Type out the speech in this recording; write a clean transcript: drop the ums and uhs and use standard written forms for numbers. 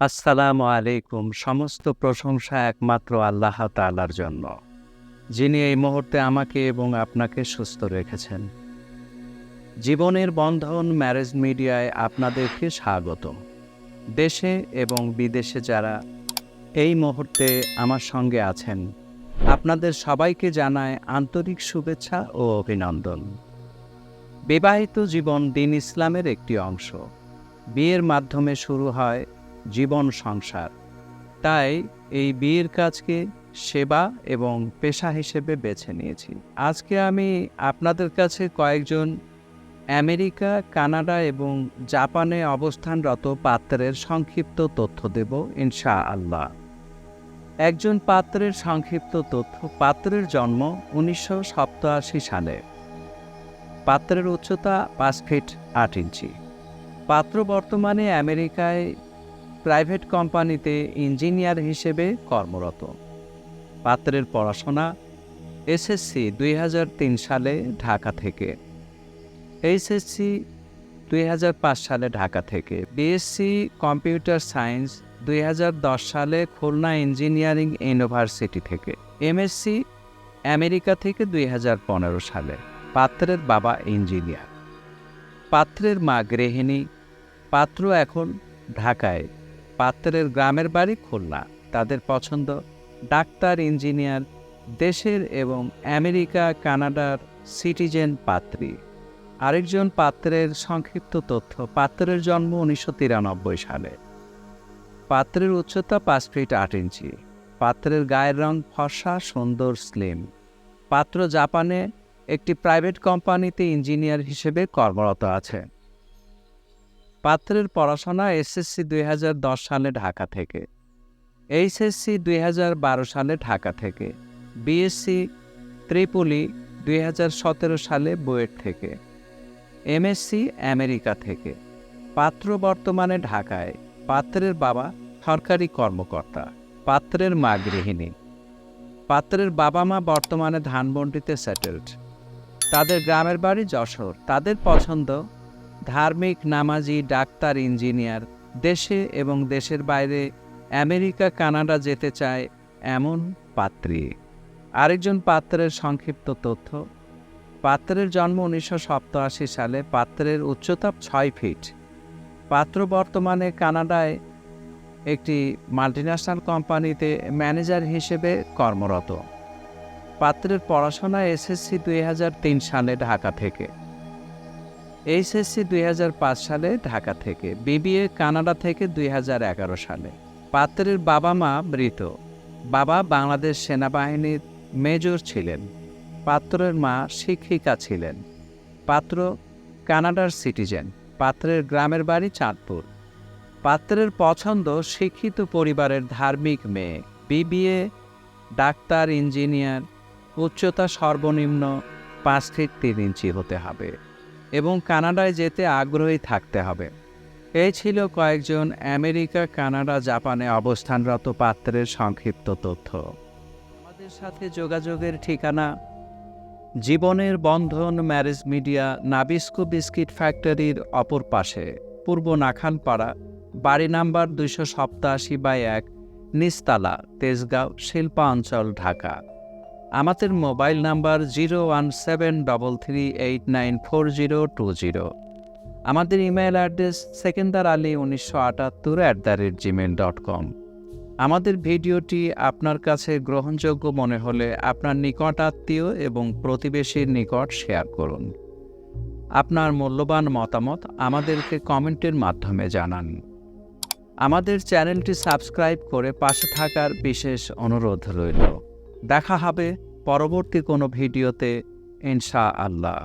আসসালামু আলাইকুম। সমস্ত প্রশংসা একমাত্র আল্লাহ তাআলার জন্য, যিনি এই মুহূর্তে আমাকে এবং আপনাকে সুস্থ রেখেছেন। জীবনের বন্ধন ম্যারেজ মিডিয়ায় আপনাদেরকে স্বাগতম। দেশে এবং বিদেশে যারা এই মুহূর্তে আমার সঙ্গে আছেন, আপনাদের সবাইকে জানায় আন্তরিক শুভেচ্ছা ও অভিনন্দন। বিবাহিত জীবন দ্বীন ইসলামের একটি অংশ। বিয়ের মাধ্যমে শুরু হয় জীবন সংসার। তাই এই বিয়ের কাজকে সেবা এবং পেশা হিসেবে বেছে নিয়েছি। আজকে আমি আপনাদের কাছে কয়েকজন আমেরিকা, কানাডা এবং জাপানে অবস্থানরত পাত্রের সংক্ষিপ্ত তথ্য দেব ইনশাআল্লাহ। একজন পাত্রের সংক্ষিপ্ত তথ্য। পাত্রের জন্ম 1987 সালে। পাত্রের উচ্চতা 5 ফিট 8 ইঞ্চি। পাত্র বর্তমানে আমেরিকায় প্রাইভেট কোম্পানিতে ইঞ্জিনিয়ার হিসেবে কর্মরত। পাত্রের পড়াশোনা এসএসসি 2003 সালে ঢাকা থেকে, এইচএসসি 2005 সালে ঢাকা থেকে, বিএসসি কম্পিউটার সায়েন্স 2010 সালে খুলনা ইঞ্জিনিয়ারিং ইউনিভার্সিটি থেকে, এমএসসি আমেরিকা থেকে 2015 সালে। পাত্রের বাবা ইঞ্জিনিয়ার। পাত্রের মা গৃহিণী। পাত্র এখন ঢাকায়। পাত্রের গ্রামের বাড়ি খুলনা। তাদের পছন্দ ডাক্তার, ইঞ্জিনিয়ার, দেশের এবং আমেরিকা, কানাডার সিটিজেন পাত্রী। আরেকজন পাত্রের সংক্ষিপ্ত তথ্য। পাত্রের জন্ম 1993 সালে। পাত্রের উচ্চতা 5 ফিট 8 ইঞ্চি। পাত্রের গায়ের রং ফর্সা, সুন্দর, স্লিম। পাত্র জাপানে একটি প্রাইভেট কোম্পানিতে ইঞ্জিনিয়ার হিসেবে কর্মরত আছে। পাত্রের পড়াশোনা এসএসসি 2010 সালে ঢাকা থেকে, এইচএসসি 2012 সালে ঢাকা থেকে, বিএসসি ত্রিপুলি 2017 সালে বুয়েট থেকে, এমএসসি আমেরিকা থেকে। পাত্র বর্তমানে ঢাকায়। পাত্রের বাবা সরকারি কর্মকর্তা। পাত্রের মা গৃহিণী। পাত্রের বাবা মা বর্তমানে ধানমন্ডিতে সেটেলড। তাদের গ্রামের বাড়ি যশোর। তাদের পছন্দ ধার্মিক, নামাজি, ডাক্তার, ইঞ্জিনিয়ার, দেশে এবং দেশের বাইরে আমেরিকা, কানাডা যেতে চায় এমন পাত্রী। আরেকজন পাত্রের সংক্ষিপ্ত তথ্য। পাত্রের জন্ম 1987 সালে। পাত্রের উচ্চতা 6 ফিট। পাত্র বর্তমানে কানাডায় একটি মাল্টিন্যাশনাল কোম্পানিতে ম্যানেজার হিসেবে কর্মরত। পাত্রের পড়াশোনা এসএসসি 2003 সালে ঢাকা থেকে, এইচএসসি 2005 সালে ঢাকা থেকে, বিবিএ কানাডা থেকে 2011 সালে। পাত্রের বাবা মা মৃত। বাবা বাংলাদেশ সেনাবাহিনীর মেজর ছিলেন। পাত্রের মা শিক্ষিকা ছিলেন। পাত্র কানাডার সিটিজেন। পাত্রের গ্রামের বাড়ি চাঁদপুর। পাত্রের পছন্দ শিক্ষিত পরিবারের ধার্মিক মেয়ে। BBA, doctor, engineer. উচ্চতা সর্বনিম্ন 5 ফিট 3 ইঞ্চি হতে হবে এবং কানাডায় যেতে আগ্রহী থাকতে হবে। এই ছিল কয়েকজন আমেরিকা, কানাডা, জাপানে অবস্থানরত পাত্রের সংক্ষিপ্ত তথ্য। আমাদের সাথে যোগাযোগের ঠিকানা জীবনের বন্ধন ম্যারেজ মিডিয়া, নাবিস্কো বিস্কিট ফ্যাক্টরির অপর পাশে, পূর্ব নাখানপাড়া, বাড়ি নাম্বার 287/1, নিচতলা, তেজগাঁও, শিল্পাঞ্চল, ঢাকা। আমাদের মোবাইল নাম্বার 01733894020। আমাদের ইমেল অ্যাড্রেস sekendarali1978@gmail.com। আমাদের ভিডিওটি আপনার কাছে গ্রহণযোগ্য মনে হলে আপনার নিকট আত্মীয় এবং প্রতিবেশীর নিকট শেয়ার করুন। আপনার মূল্যবান মতামত আমাদেরকে কমেন্টের মাধ্যমে জানান। আমাদের চ্যানেলটি সাবস্ক্রাইব করে পাশে থাকার বিশেষ অনুরোধ রইল। দেখা হবে পরবর্তী কোনো ভিডিওতে ইনশাআল্লাহ।